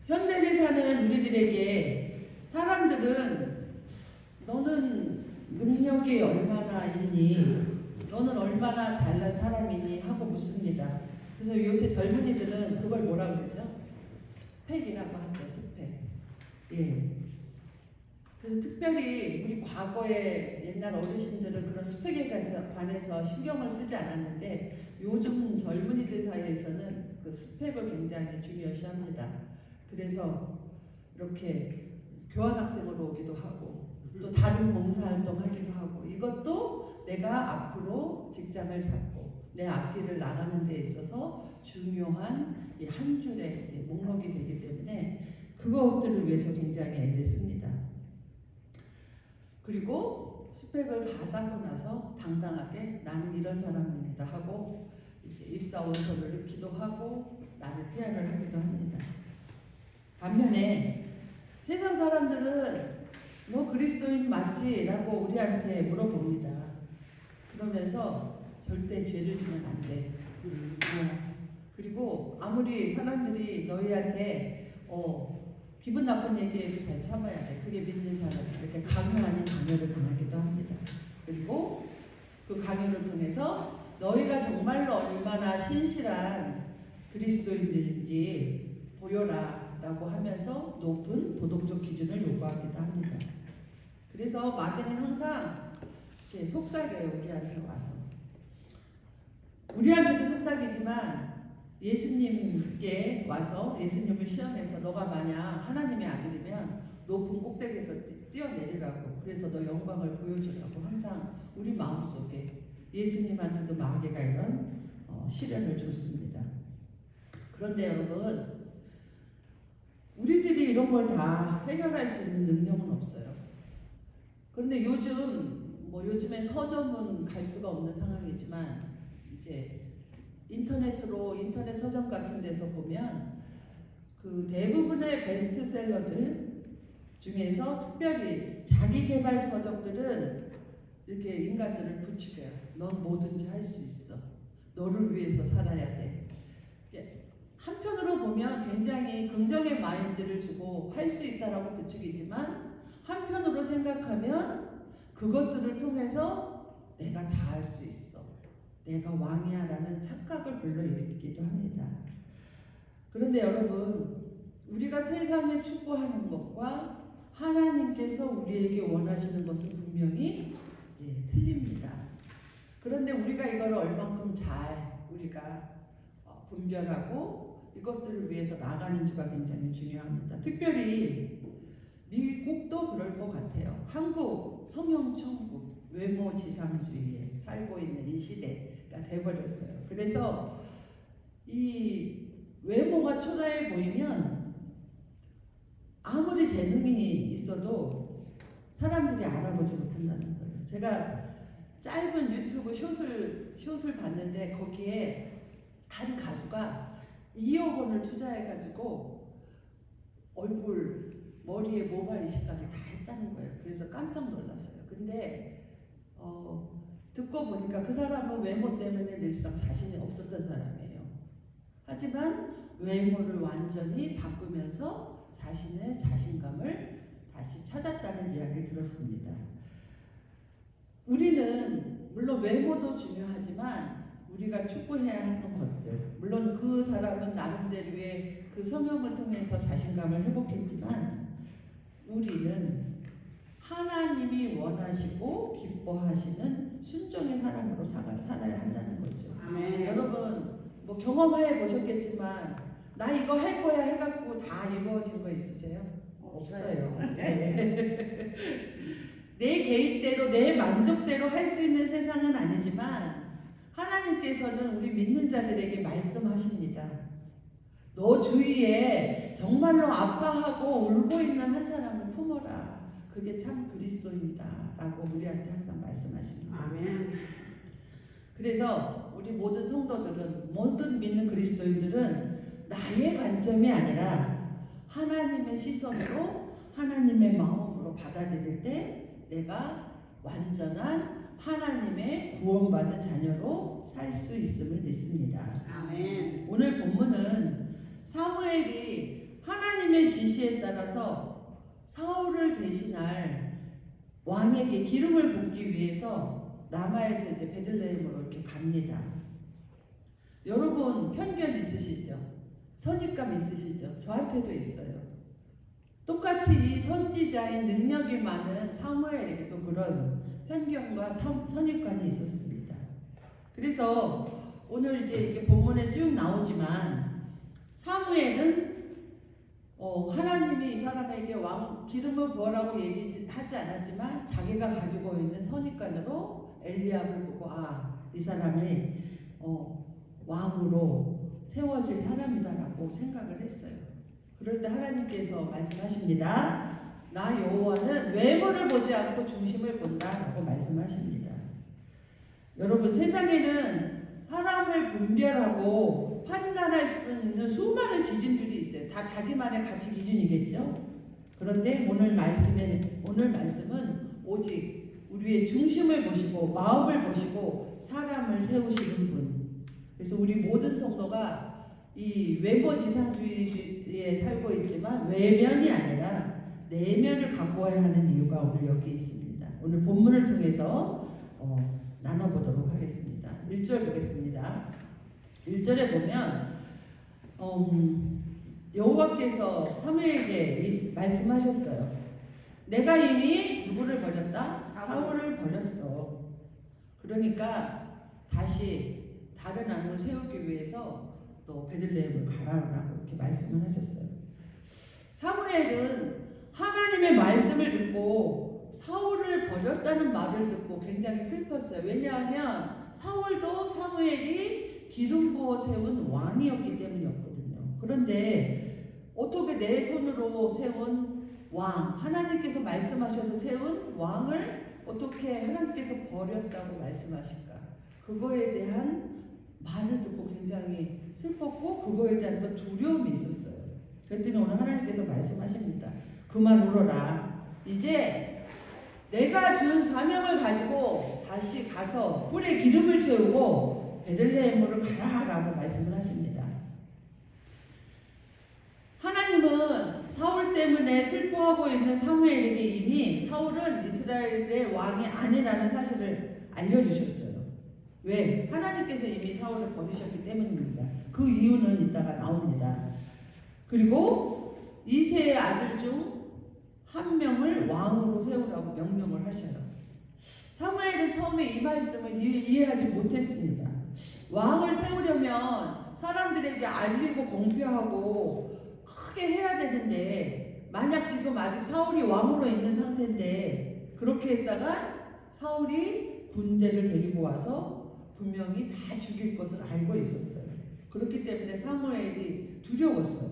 현대를 사는 우리들에게 사람들은 너는 능력이 얼마나 있니? 너는 얼마나 잘난 사람이니? 하고 묻습니다. 그래서 요새 젊은이들은 그걸 뭐라 그러죠? 스펙이라고 하죠. 스펙. 예. 그래서 특별히 우리 과거에 옛날 어르신들은 그런 스펙에 관해서 신경을 쓰지 않았는데 요즘 젊은이들 사이에서는 그 스펙을 굉장히 중요시합니다. 그래서 이렇게 교환학생으로 오기도 하고 또 다른 봉사활동 하기도 하고 이것도 내가 앞으로 직장을 잡고 내 앞길을 나가는 데 있어서 중요한 한 줄의 목록이 되기 때문에 그것들을 위해서 굉장히 애를 씁니다. 그리고 스펙을 다 쌓고 나서 당당하게 나는 이런 사람입니다 하고 이제 입사 원서를 넣기도 하고 나를 표현을 하기도 합니다. 반면에 세상 사람들은 너 그리스도인 맞지? 라고 우리한테 물어봅니다. 그러면서 절대 죄를 지면 안 돼. 그리고 아무리 사람들이 너희한테 기분 나쁜 얘기해도 잘 참아야 돼. 그게 믿는 사람. 이렇게 강요 아닌 강요를 당하기도 합니다. 그리고 그 강요를 통해서 너희가 정말로 얼마나 신실한 그리스도인들인지 보여라 라고 하면서 높은 도덕적 기준을 요구하기도 합니다. 그래서 마귀는 항상 이렇게 속삭여요. 우리한테 와서. 우리한테도 속삭이지만 예수님께 와서 예수님을 시험해서 너가 만약 하나님의 아들이면 높은 꼭대기에서 뛰어내리라고 그래서 너 영광을 보여주라고 항상 우리 마음속에 예수님한테도 마귀가 이런 시련을 줬습니다. 그런데 여러분 우리들이 이런 걸 다 해결할 수 있는 능력은 없어요. 그런데 요즘에 서점은 갈 수가 없는 상황이지만 이제 인터넷 서점 같은 데서 보면 그 대부분의 베스트셀러들 중에서 특별히 자기 개발 서적들은 이렇게 인간들을 부추겨요. 넌 뭐든지 할 수 있어. 너를 위해서 살아야 돼. 한편으로 보면 굉장히 긍정의 마인드를 주고 할 수 있다라고 부추기지만 한편으로 생각하면 그것들을 통해서 내가 다 할 수 있어. 내가 왕이야라는 착각을 불러일으키기도 합니다. 그런데 여러분 우리가 세상에 추구하는 것과 하나님께서 우리에게 원하시는 것은 분명히 틀립니다. 그런데 우리가 이걸 얼만큼 잘 우리가 분별하고 이것들을 위해서 나가는지가 굉장히 중요합니다. 특별히 미국도 그럴 것 같아요. 한국 성형천국 외모 지상주의에 살고 있는 이 시대가 돼버렸어요. 그래서 이 외모가 초라해 보이면 아무리 재능이 있어도 사람들이 알아보지 못한다는 거예요. 제가 짧은 유튜브 숏을 봤는데 거기에 한 가수가 2억 원을 투자해가지고 얼굴, 머리에 모발 이식까지 다 했다는 거예요. 그래서 깜짝 놀랐어요. 근데 듣고 보니까 그 사람은 외모 때문에 늘상 자신이 없었던 사람이에요. 하지만 외모를 완전히 바꾸면서 자신의 자신감을 다시 찾았다는 이야기를 들었습니다. 우리는 물론 외모도 중요하지만 우리가 추구해야 하는 것들, 물론 그 사람은 나름대로의 그 성형을 통해서 자신감을 회복했지만 우리는 하나님이 원하시고 기뻐하시는 순종의 사람으로 살아야 한다는 거죠. 여러분 뭐 경험해 보셨겠지만 나 이거 할 거야 해갖고 다 이루어진 거 있으세요? 없어요. 네. 내 계획대로 내 만족대로 할 수 있는 세상은 아니지만 하나님께서는 우리 믿는 자들에게 말씀하십니다. 너 주위에 정말로 아파하고 울고 있는 한 사람을 품어라. 그게 참 그리스도입니다. 라고 우리한테 항상 말씀하십니다. 아멘. 그래서 우리 모든 성도들은, 모든 믿는 그리스도인들은 나의 관점이 아니라 하나님의 시선으로 하나님의 마음으로 받아들일 때 내가 완전한 하나님의 구원받은 자녀로 살 수 있음을 믿습니다. 아멘. 오늘 본문은 사무엘이 하나님의 지시에 따라서 사울을 대신할 왕에게 기름을 붓기 위해서 라마에서 이제 베들레헴으로 이렇게 갑니다. 여러분 편견 있으시죠? 선입감 있으시죠? 저한테도 있어요. 똑같이 이 선지자인 능력이 많은 사무엘에게도 그런 편견과 선입관이 있었습니다. 그래서 오늘 이제 이게 본문에 쭉 나오지만 사무엘은 하나님이 이 사람에게 왕 기름을 부으라고 얘기하지 않았지만 자기가 가지고 있는 선입관으로 엘리압을 보고 이 사람이 왕으로 세워질 사람이다라고 생각을 했어요. 그런데 하나님께서 말씀하십니다. 나 여호와는 외모를 보지 않고 중심을 본다라고 말씀하십니다. 여러분 세상에는 사람을 분별하고 판단할 수 있는 수많은 기준들이 있어요. 다 자기만의 가치 기준이겠죠. 그런데 오늘 말씀은 오직 우리의 중심을 보시고 마음을 보시고 사람을 세우시는 분. 그래서 우리 모든 성도가 이 외모 지상주의에 살고 있지만 외면이 아니라 내면을 갖고야 하는 이유가 오늘 여기 있습니다. 오늘 본문을 통해서 나눠보도록 하겠습니다. 1절 보겠습니다. 1절에 보면 여호와께서 사무엘에게 말씀하셨어요. 내가 이미 누구를 버렸다? 사울을 버렸어. 그러니까 다시 다른 왕을 세우기 위해서 또 베들레헴을 가라라고 이렇게 말씀을 하셨어요. 사무엘은 하나님의 말씀을 듣고 사울을 버렸다는 말을 듣고 굉장히 슬펐어요. 왜냐하면 사울도 사무엘이 기름 부어 세운 왕이었기 때문이었거든요. 그런데 어떻게 내 손으로 세운 왕, 하나님께서 말씀하셔서 세운 왕을 어떻게 하나님께서 버렸다고 말씀하실까? 그거에 대한 말을 듣고 굉장히 슬펐고 그거에 대한 또 두려움이 있었어요. 그랬더니 오늘 하나님께서 말씀하십니다. 그만 울어라. 이제 내가 준 사명을 가지고 다시 가서 뿔에 기름을 채우고 베들레헴으로 가라라고 말씀을 하십니다. 하나님은 사울 때문에 슬퍼하고 있는 사무엘에게 이미 사울은 이스라엘의 왕이 아니라는 사실을 알려주셨어요. 왜? 하나님께서 이미 사울을 버리셨기 때문입니다. 그 이유는 이따가 나옵니다. 그리고 이새의 아들 중 한 명을 왕으로 세우라고 명령을 하셔요. 사무엘은 처음에 이 말씀을 이해하지 못했습니다. 왕을 세우려면 사람들에게 알리고 공표하고 크게 해야 되는데 만약 지금 아직 사울이 왕으로 있는 상태인데 그렇게 했다가 사울이 군대를 데리고 와서 분명히 다 죽일 것을 알고 있었어요. 그렇기 때문에 사무엘이 두려웠어요.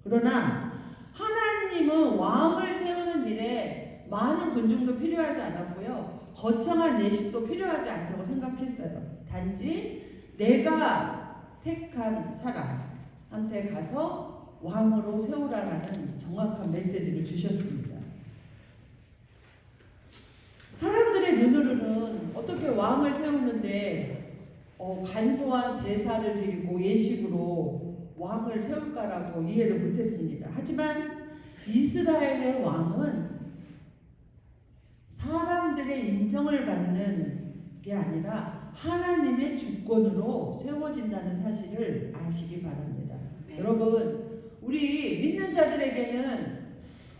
그러나 하나님은 왕을 세우는 일에 많은 군중도 필요하지 않았고요. 거창한 예식도 필요하지 않다고 생각했어요. 단지 내가 택한 사람한테 가서 왕으로 세우라라는 정확한 메시지를 주셨습니다. 사람들의 눈으로는 어떻게 왕을 세우는데 간소한 제사를 드리고 예식으로 왕을 세울까라고 이해를 못했습니다. 하지만 이스라엘의 왕은 사람들의 인정을 받는 게 아니라 하나님의 주권으로 세워진다는 사실을 아시기 바랍니다. 여러분, 우리 믿는 자들에게는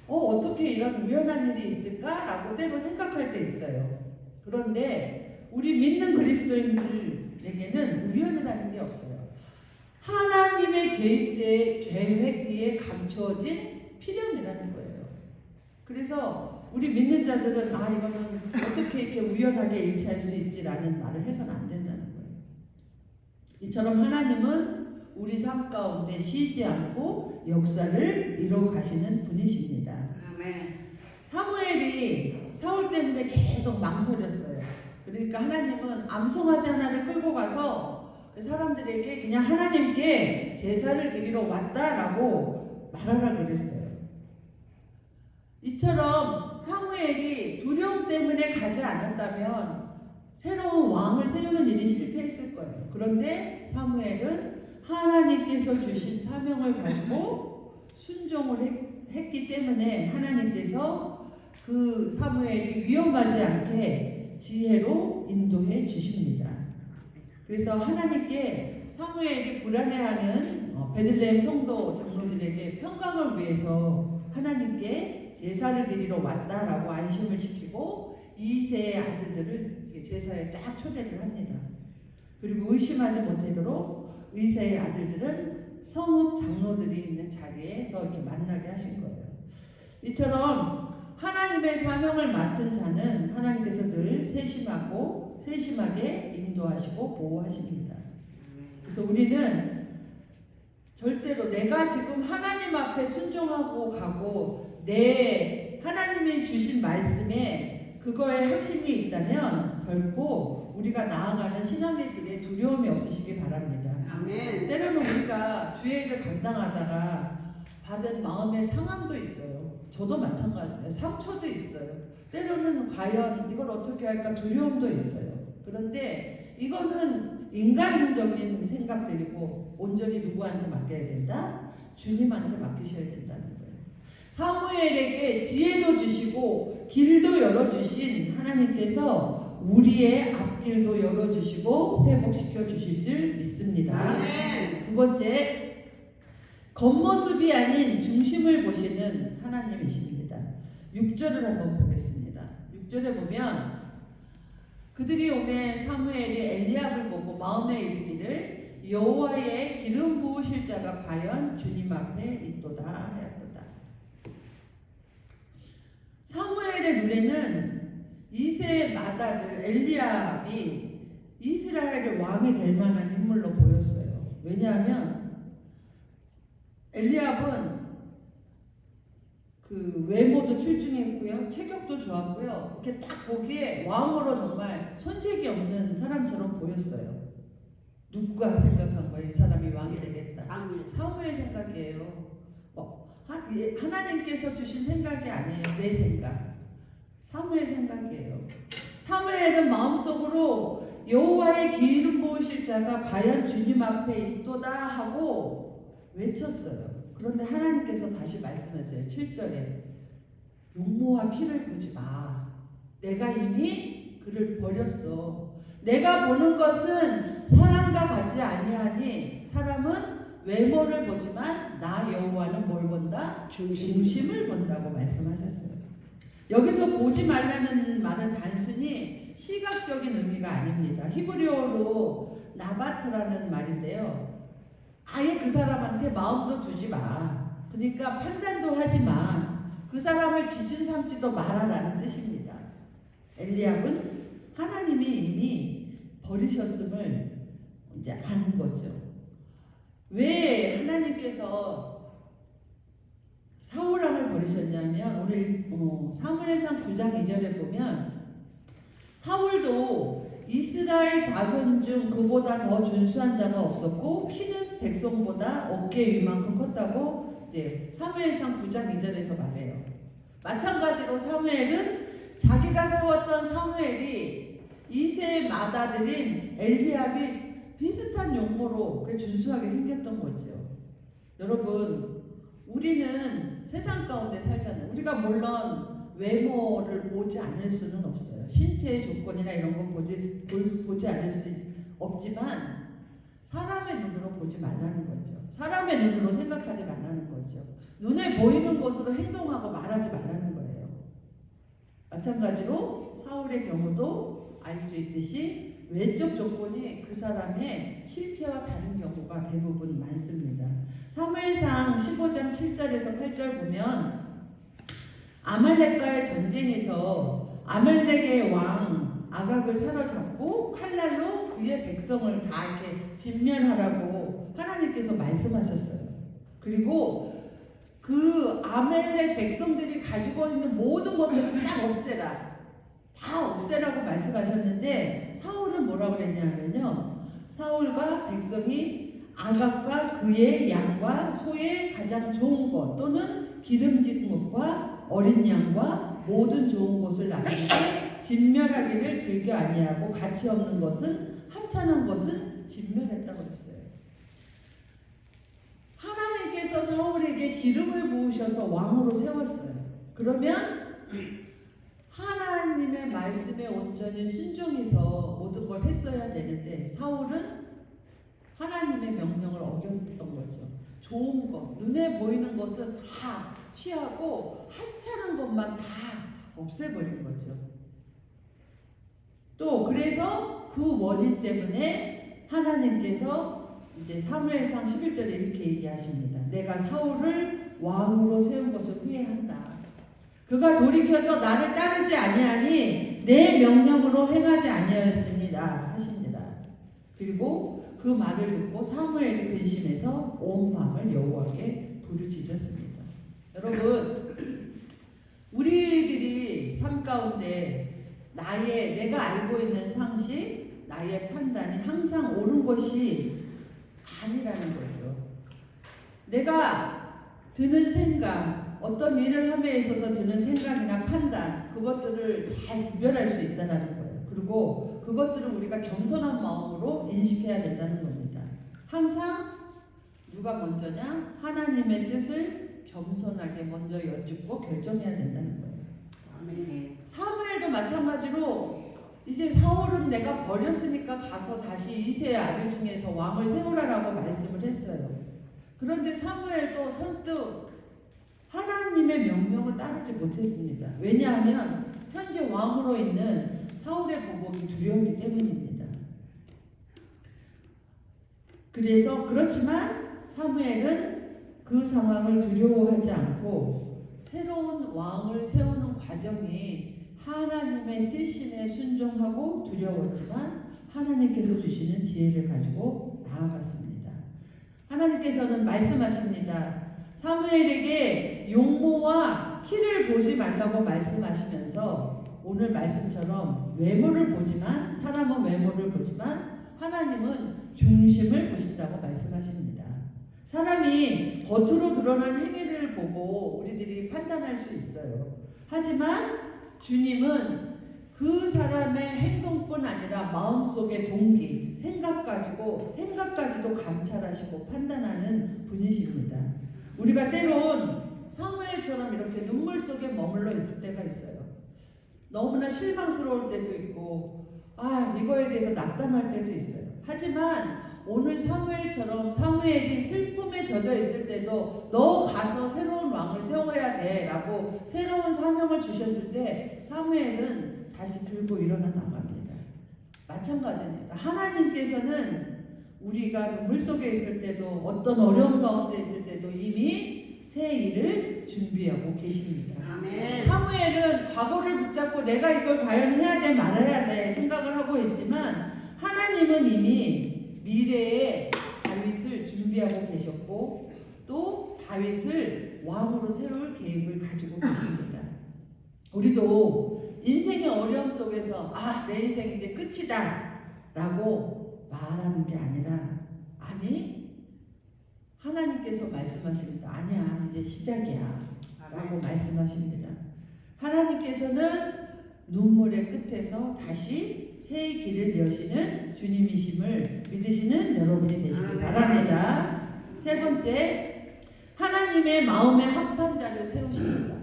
어떻게 이런 우연한 일이 있을까라고 때로 생각할 때 있어요. 그런데 우리 믿는 그리스도인들에게는 우연이라는 게 없어요. 하나님의 계획 뒤에 감춰진 필연이라는 거예요. 그래서 우리 믿는 자들은 이거는 어떻게 이렇게 우연하게 일치할 수 있지라는 말을 해서는 안 된다는 거예요. 이처럼 하나님은 우리 삶 가운데 쉬지 않고 역사를 이루어 가시는 분이십니다. 아멘. 사무엘이 사울 때문에 계속 망설였어요. 그러니까 하나님은 암송아지 하나를 끌고 가서 사람들에게 그냥 하나님께 제사를 드리러 왔다라고 말하라 그랬어요. 이처럼 사무엘이 두려움 때문에 가지 않았다면 새로운 왕을 세우는 일이 실패했을 거예요. 그런데 사무엘은 하나님께서 주신 사명을 가지고 순종을 했기 때문에 하나님께서 그 사무엘이 위험하지 않게 지혜로 인도해 주십니다. 그래서 하나님께 사무엘이 불안해하는 베들레헴 성도 장로들에게 평강을 위해서 하나님께 제사를 드리러 왔다라고 안심을 시키고 이세의 아들들을 제사에 쫙 초대를 합니다. 그리고 의심하지 못하도록 이세의 아들들은 성읍 장로들이 있는 자리에서 이렇게 만나게 하신 거예요. 이처럼 하나님의 사명을 맡은 자는 하나님께서 늘 세심하게 인도하시고 보호하십니다. 그래서 우리는 절대로 내가 지금 하나님 앞에 순종하고 가고 내 하나님이 주신 말씀에 그거에 확신이 있다면 결코 우리가 나아가는 신앙의 길에 두려움이 없으시기 바랍니다. 아멘. 때로는 우리가 주의 일을 감당하다가 받은 마음의 상함도 있어요. 저도 마찬가지예요. 상처도 있어요. 때로는 과연 이걸 어떻게 할까 두려움도 있어요. 그런데 이거는 인간적인 생각들이고 온전히 누구한테 맡겨야 된다? 주님한테 맡기셔야 된다는 거예요. 사무엘에게 지혜도 주시고 길도 열어주신 하나님께서 우리의 앞길도 열어주시고 회복시켜 주실 줄 믿습니다. 두 번째, 겉모습이 아닌 중심을 보시는 하나님이십니다. 6절을 한번 보겠습니다. 6절에 보면 그들이 오매 사무엘이 엘리압을 보고 마음에 이르기를 여호와의 기름 부으실 자가 과연 주님 앞에 있도다 하였도다. 사무엘의 눈에는 이세의 맏아들 엘리압이 이스라엘의 왕이 될 만한 인물로 보였어요. 왜냐하면 엘리압은 그 외모도 출중했고요, 체격도 좋았고요. 이렇게 딱 보기에 왕으로 정말 손색이 없는 사람처럼 보였어요. 누구가 생각한 거예요? 이 사람이 왕이 되겠다. 사무엘 생각이에요. 하나님께서 주신 생각이 아니에요. 내 생각. 사무엘 생각이에요. 사무엘은 마음속으로 여호와의 기름 부으실 자가 과연 주님 앞에 있도다 하고 외쳤어요. 그런데 하나님께서 다시 말씀하세요. 7절에 용모와 키를 보지 마. 내가 이미 그를 버렸어. 내가 보는 것은 사람과 같지 아니하니 사람은 외모를 보지만 나 여호와는 뭘 본다? 중심을 본다고 말씀하셨어요. 여기서 보지 말라는 말은 단순히 시각적인 의미가 아닙니다. 히브리어로 나바트라는 말인데요. 아예 그 사람한테 마음도 두지 마. 그러니까 판단도 하지 마. 그 사람을 기준 삼지도 마라라는 뜻입니다. 엘리압은 하나님이 이미 버리셨음을 이제 아는 거죠. 왜 하나님께서 사울왕을 버리셨냐면 우리 사무엘상 9장 2절에 보면 사울도 이스라엘 자손 중 그보다 더 준수한 자가 없었고 키는 백성보다 어깨 위만큼 컸다고 사무엘상 9장 2절에서 말해요. 마찬가지로 사무엘은 자기가 세웠던 사무엘이 이세의 맏아들인 엘리압이 비슷한 용모로 준수하게 생겼던 거죠. 여러분, 우리는 세상 가운데 살잖아요. 우리가 물론 외모를 보지 않을 수는 없어요. 신체의 조건이나 이런 건 보지 않을 수 없지만 사람의 눈으로 보지 말라는 거죠. 사람의 눈으로 생각하지 말라는 거죠. 눈에 보이는 것으로 행동하고 말하지 말라는 거예요. 마찬가지로 사울의 경우도 알 수 있듯이 외적 조건이 그 사람의 실체와 다른 경우가 대부분 많습니다. 사무엘상 15장 7절에서 8절 보면 아말렉과의 전쟁에서 아말렉의 왕 아각을 사로잡고 칼날로 그의 백성을 다 이렇게 진멸하라고 하나님께서 말씀하셨어요. 그리고 그 아말렉 백성들이 가지고 있는 모든 것들을 싹 없애라. 다 없애라고 말씀하셨는데 사울은 뭐라고 그랬냐면요. 사울과 백성이 아각과 그의 양과 소의 가장 좋은 것 또는 기름진 것과 어린 양과 모든 좋은 것을 나누고 진멸하기를 즐겨 아니하고 가치 없는 것은 하찮은 것은 진멸했다고 했어요. 하나님께서 사울에게 기름을 부으셔서 왕으로 세웠어요. 그러면 하나님의 말씀에 온전히 순종해서 모든 걸 했어야 되는데 사울은 하나님의 명령을 어겼던 거죠. 좋은 것, 눈에 보이는 것은 다 취하고 하찮은 것만 다 없애버린 거죠. 또 그래서 그 원인 때문에 하나님께서 이제 사무엘상 11절에 이렇게 얘기하십니다. 내가 사울을 왕으로 세운 것을 후회한다. 그가 돌이켜서 나를 따르지 아니하니 내 명령으로 행하지 아니하였으니라 하시니라. 그리고 그 말을 듣고 사무엘이 근심해서 온 밤을 여호와께 부르짖었습니다. 여러분, 우리들이 삶 가운데 내가 알고 있는 상식, 나의 판단이 항상 옳은 것이 아니라는 거죠. 내가 드는 생각, 어떤 일을 함에 있어서 드는 생각이나 판단, 그것들을 잘 구별할 수 있다는 거예요. 그리고 그것들을 우리가 겸손한 마음으로 인식해야 된다는 겁니다. 항상 누가 먼저냐? 하나님의 뜻을 겸손하게 먼저 여쭙고 결정해야 된다는 거예요. 아멘. 사무엘도 마찬가지로 이제 사울은 내가 버렸으니까 가서 다시 이새의 아들 중에서 왕을 세우라라고 말씀을 했어요. 그런데 사무엘도 선뜻 하나님의 명령을 따르지 못했습니다. 왜냐하면 현재 왕으로 있는 사울의 보복이 두려웠기 때문입니다. 그래서 그렇지만 사무엘은 그 상황을 두려워하지 않고 새로운 왕을 세우는 과정이 하나님의 뜻임에 순종하고 두려웠지만 하나님께서 주시는 지혜를 가지고 나아갔습니다. 하나님께서는 말씀하십니다. 사무엘에게 용모와 키를 보지 말라고 말씀하시면서 오늘 말씀처럼 외모를 보지만 사람은 외모를 보지만 하나님은 중심을 보신다고 말씀하십니다. 사람이 겉으로 드러난 행위를 보고 우리들이 판단할 수 있어요. 하지만 주님은 그 사람의 행동뿐 아니라 마음속의 동기, 생각까지도 감찰하시고 판단하는 분이십니다. 우리가 때론 사무엘처럼 이렇게 눈물 속에 머물러 있을 때가 있어요. 너무나 실망스러울 때도 있고 이거에 대해서 낙담할 때도 있어요. 하지만 오늘 사무엘처럼 사무엘이 슬픔에 젖어 있을 때도 너 가서 새로운 왕을 세워야 돼 라고 새로운 사명을 주셨을 때 사무엘은 다시 들고 일어나 나갑니다. 마찬가지입니다. 하나님께서는 우리가 눈물 속에 있을 때도 어떤 어려움 가운데 있을 때도 이미 새 일을 준비하고 계십니다. 아멘. 사무엘은 과거를 붙잡고 내가 이걸 과연 해야 돼 말아야 돼 생각을 하고 있지만 하나님은 이미 미래의 다윗을 준비하고 계셨고 또 다윗을 왕으로 세울 계획을 가지고 계십니다. 우리도 인생의 어려움 속에서 내 인생 이제 끝이다 라고 말하는 게 아니라 하나님께서 말씀하십니다. 아니야 이제 시작이야 라고 말씀하십니다. 하나님께서는 눈물의 끝에서 다시 새 길을 여시는 주님이심을 믿으시는 여러분이 되시길 바랍니다. 세 번째, 하나님의 마음의 합판자를 세우십니다.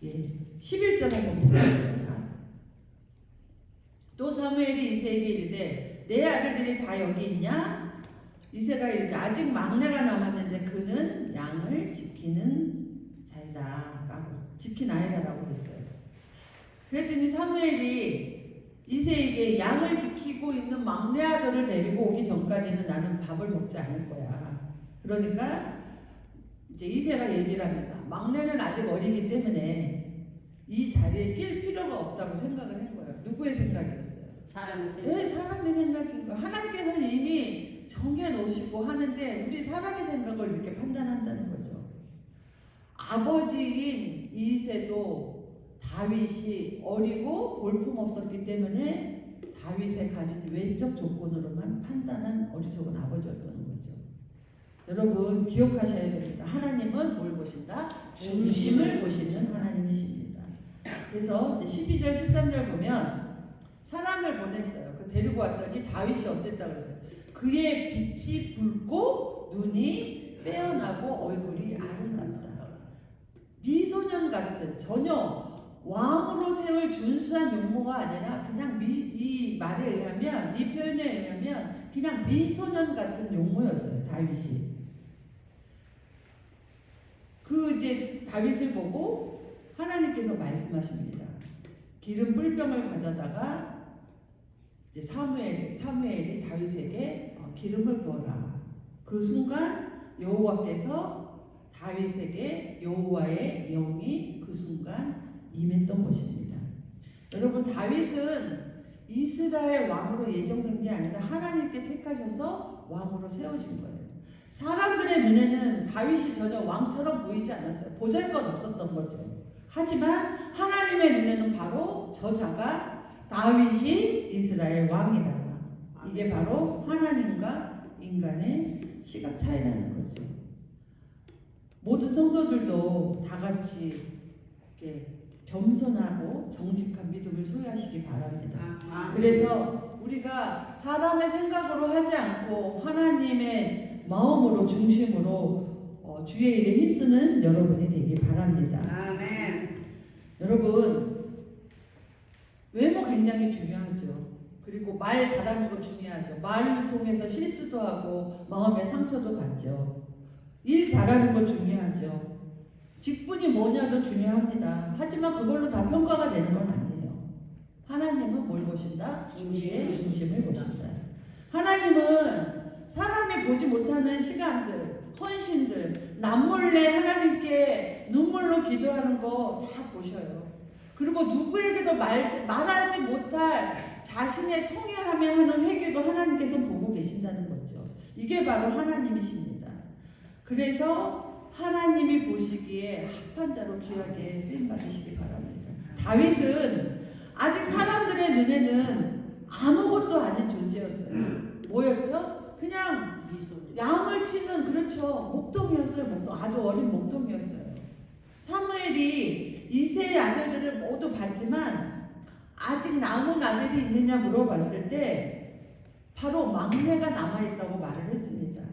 11절 한번 보겠습니다. 또 사무엘이 이새에게 이르되 내 아들들이 다 여기 있냐? 이새가 이르되 아직 막내가 남았는데 그는 양을 지키는 자이다 라고 지키나이다라고 했어요. 그랬더니 사무엘이 이새에게 양을 지키고 있는 막내 아들을 데리고 오기 전까지는 나는 밥을 먹지 않을 거야. 그러니까 이제 이새가 얘기를 합니다. 막내는 아직 어리기 때문에 이 자리에 낄 필요가 없다고 생각을 한 거예요. 누구의 생각이었어요? 사람의 생각. 사람의 생각인 거예요. 하나님께서는 이미 정해놓으시고 하는데 우리 사람의 생각을 이렇게 판단한다는 거죠. 아버지인 이새도 다윗이 어리고 볼품없었기 때문에 다윗의 가진 외적 조건으로만 판단한 어리석은 아버지였던 거죠. 여러분 기억하셔야 됩니다. 하나님은 뭘 보신다? 중심을 보시는 하나님이십니다. 그래서 12절 13절 보면 사람을 보냈어요. 데리고 왔더니 다윗이 어땠다고 했어요? 그의 빛이 붉고 눈이 빼어나고 얼굴이 아름답다. 미소년 같은, 전혀 왕으로 세울 준수한 용모가 아니라 그냥 이 말에 의하면, 이 표현에 의하면 그냥 미소년 같은 용모였어요. 다윗이. 이제 다윗을 보고 하나님께서 말씀하십니다. 기름 뿔병을 가져다가 이제 사무엘이 다윗에게 기름을 부어라. 그 순간 여호와께서 다윗에게 여호와의 영이 그 순간 임했던 것입니다. 여러분, 다윗은 이스라엘 왕으로 예정된 게 아니라 하나님께 택하셔서 왕으로 세워진 거예요. 사람들의 눈에는 다윗이 전혀 왕처럼 보이지 않았어요. 보잘것 없었던 거죠. 하지만 하나님의 눈에는 바로 저자가 다윗이 이스라엘 왕이다. 이게 바로 하나님과 인간의 시각 차이라는 거죠. 모든 성도들도 다 같이 이렇게 겸손하고 정직한 믿음을 소유하시기 바랍니다. 그래서 우리가 사람의 생각으로 하지 않고 하나님의 마음으로 중심으로 주의 일에 힘쓰는 여러분이 되기 바랍니다. 아멘. 여러분, 외모 굉장히 중요하죠. 그리고 말 잘하는 거 중요하죠. 말을 통해서 실수도 하고 마음의 상처도 받죠. 일 잘하는 거 중요하죠. 직분이 뭐냐도 중요합니다. 하지만 그걸로 다 평가가 되는 건 아니에요. 하나님은 뭘 보신다? 우리의 중심을 보신다. 하나님은 사람이 보지 못하는 시간들, 헌신들, 남몰래 하나님께 눈물로 기도하는 거 다 보셔요. 그리고 누구에게도 말하지 못할 자신의 통해하며 하는 회개도 하나님께서 보고 계신다는 거죠. 이게 바로 하나님이십니다. 그래서 하나님이 보시기에 합한 자로 귀하게 쓰임 받으시기 바랍니다. 다윗은 아직 사람들의 눈에는 아무것도 아닌 존재였어요. 뭐였죠? 그냥 양을 치는, 그렇죠, 목동이었어요. 목동, 아주 어린 목동이었어요. 사무엘이 이새의 아들들을 모두 봤지만 아직 남은 아들이 있느냐 물어봤을 때 바로 막내가 남아있다고 말을 했습니다.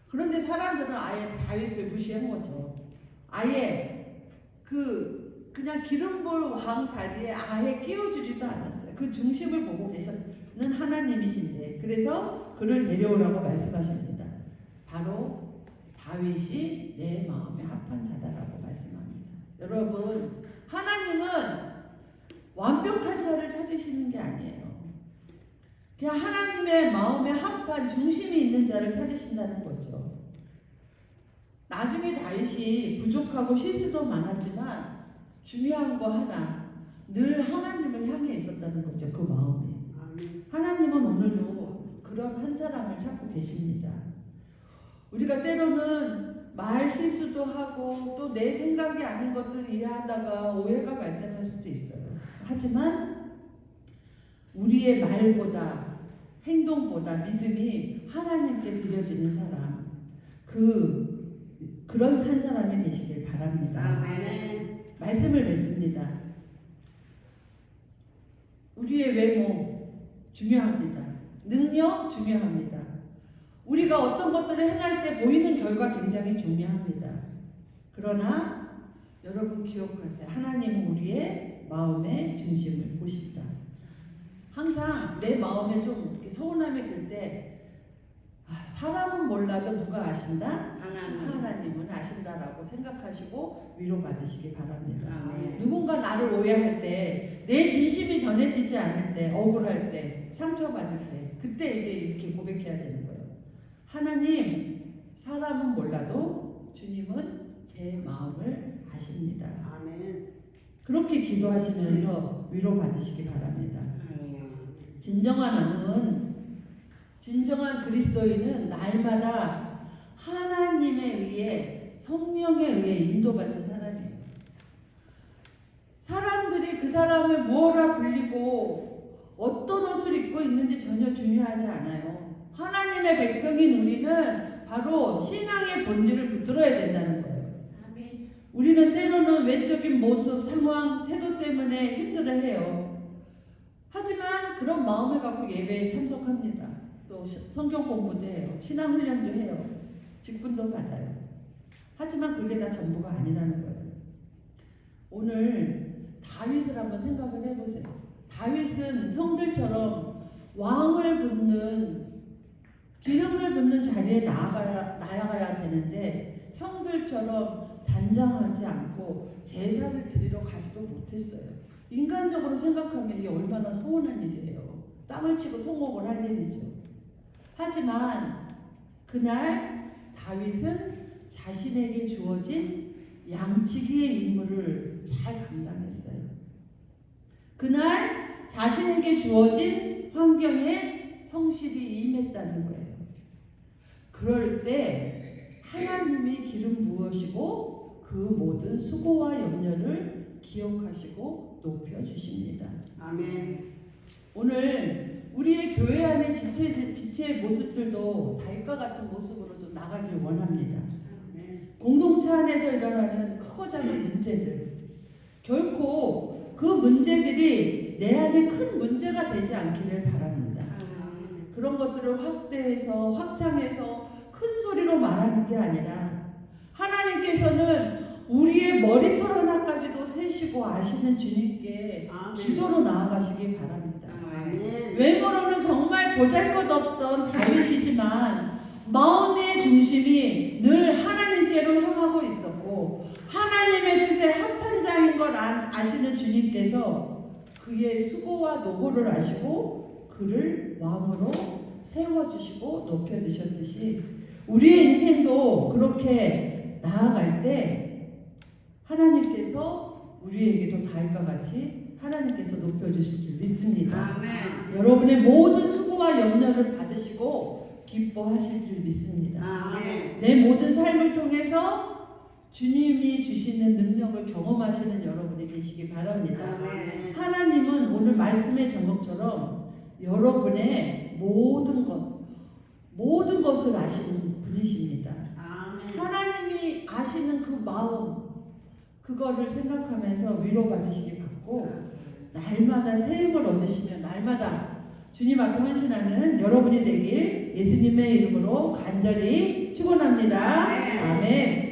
그런데 사람들은 아예 다윗을 무시한 거죠. 아예 그냥 기름볼 왕 자리에 아예 끼워주지도 않았어요. 그 중심을 보고 계셨는 하나님이신데, 그래서 그를 데려오라고 말씀하십니다. 바로 다윗이 내 마음에 합한 자다라고 말씀합니다. 여러분, 하나님은 완벽한 자를 찾으시는 게 아니에요. 그냥 하나님의 마음에 합한 중심이 있는 자를 찾으신다는 거죠. 나중에 다윗이 부족하고 실수도 많았지만 중요한 거 하나, 늘 하나님을 향해 있었다는 거죠. 그 마음이. 하나님은 오늘도 그런 한 사람을 찾고 계십니다. 우리가 때로는 말 실수도 하고 또 내 생각이 아닌 것들을 이해하다가 오해가 발생할 수도 있어요. 하지만 우리의 말보다 행동보다 믿음이 하나님께 드려지는 사람, 그런 한 사람이 되시길 바랍니다. 아멘. 말씀을 맺습니다. 우리의 외모 중요합니다. 능력 중요합니다. 우리가 어떤 것들을 행할 때 보이는 결과 굉장히 중요합니다. 그러나 여러분 기억하세요. 하나님은 우리의 마음의 중심을 보신다. 항상 내 마음에 좀 이렇게 서운함이 들 때 사람은 몰라도 누가 아신다? 하나님은 아신다라고 생각하시고 위로받으시기 바랍니다. 아멘. 누군가 나를 오해할 때, 내 진심이 전해지지 않을 때, 억울할 때, 상처받을 때, 그때 이제 이렇게 고백해야 되는 거예요. 하나님, 사람은 몰라도 주님은 제 마음을 아십니다. 아멘. 그렇게 기도하시면서 위로받으시기 바랍니다. 진정한 그리스도인은 날마다 하나님에 의해, 성령에 의해 인도받는 사람이에요. 사람들이 그 사람을 무엇라 불리고 어떤 옷을 입고 있는지 전혀 중요하지 않아요. 하나님의 백성인 우리는 바로 신앙의 본질을 붙들어야 된다는 거예요. 아멘. 우리는 때로는 외적인 모습, 상황, 태도 때문에 힘들어해요. 하지만 그런 마음을 갖고 예배에 참석합니다. 또 성경 공부도 해요. 신앙 훈련도 해요. 직분도 받아요. 하지만 그게 다 전부가 아니라는 거예요. 오늘 다윗을 한번 생각을 해보세요. 다윗은 형들처럼 왕을 붓는 기름을 붓는 자리에 나아가야 되는데 형들처럼 단장하지 않고 제사를 드리러 가지도 못했어요. 인간적으로 생각하면 이게 얼마나 서운한 일이에요. 땀을 치고 통곡을 할 일이죠. 하지만 그날 다윗은 자신에게 주어진 양치기의 임무를 잘 감당했어요. 그날 자신에게 주어진 환경에 성실히 임했다는 거예요. 그럴 때 하나님이 기름 부으시고 그 모든 수고와 염려를 기억하시고 높여주십니다. 아멘. 오늘 우리의 교회 안의 지체의 모습들도 다윗과 같은 모습으로 좀 나가길 원합니다. 공동체 안에서 일어나는 크고 작은 문제들, 결코 그 문제들이 내 안에 큰 문제가 되지 않기를 바랍니다. 그런 것들을 확대해서 확장해서 큰 소리로 말하는 게 아니라 하나님께서는 우리의 머리털 하나까지도 세시고 아시는 주님께 기도로 나아가시기 바랍니다. 외모로는 정말 보잘것없던 다윗이지만 마음의 중심이 늘 하나님께로 향하고 있었고 하나님의 뜻에 합한 자인 걸 아시는 주님께서 그의 수고와 노고를 아시고 그를 왕으로 세워주시고 높여주셨듯이 우리의 인생도 그렇게 나아갈 때 하나님께서 우리에게도 다윗과 같이 하나님께서 높여주실 줄 믿습니다. 아멘. 여러분의 모든 수고와 염려를 받으시고 기뻐하실 줄 믿습니다. 아멘. 내 모든 삶을 통해서 주님이 주시는 능력을 경험하시는 여러분이 되시기 바랍니다. 아멘. 하나님은 오늘 말씀의 제목처럼 여러분의 모든 것을 아시는 분이십니다. 아멘. 하나님이 아시는 그 마음, 그거를 생각하면서 위로받으시기 바라고 날마다 새 힘을 얻으시며 날마다 주님 앞에 헌신하는 여러분이 되길 예수님의 이름으로 간절히 축원합니다. 아멘.